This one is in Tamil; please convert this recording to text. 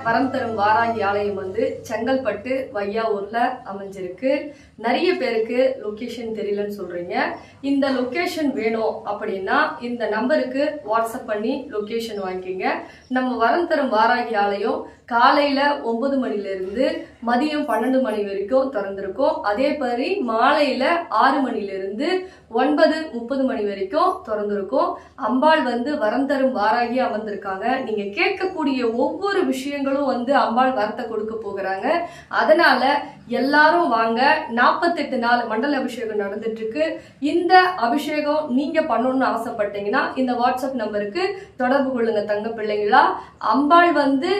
வரம் தரும் வாராகி ஆலயம் வந்து செங்கல்பட்டு வையாவூர்ல அமைஞ்சிருக்கு. நிறைய பேருக்கு லொகேஷன் தெரியலன்னு சொல்றீங்க. இந்த லொகேஷன் வேணும் அப்படின்னா இந்த நம்பருக்கு வாட்ஸ்அப் பண்ணி லொகேஷன் வாங்கிக்கிங்க. நம்ம வரம் தரும் வாராகி ஆலயம் காலையில 9 மணிலிருந்து மதியம் 12 மணி வரைக்கும் திறந்திருக்கும். அதே மாதிரி மாலையில 6 மணிலிருந்து 9:30 மணி வரைக்கும் திறந்திருக்கும். அம்பாள் வந்து வரம் தரும் வாராகி அமர்ந்திருக்காங்க. நீங்க கேட்கக்கூடிய ஒவ்வொரு விஷயங்களும் வந்து அம்பாள் வரத்தை கொடுக்க போகிறாங்க. அதனால எல்லாரும் வாங்க. 48 நாள் மண்டல அபிஷேகம் நடந்துட்டு இருக்கு. இந்த அபிஷேகம் நீங்க பண்ணணும்னு ஆசைப்பட்டீங்கன்னா இந்த வாட்ஸ்அப் நம்பருக்கு தொடர்பு கொள்ளுங்க தங்க பிள்ளைங்களா. அம்பாள் வந்து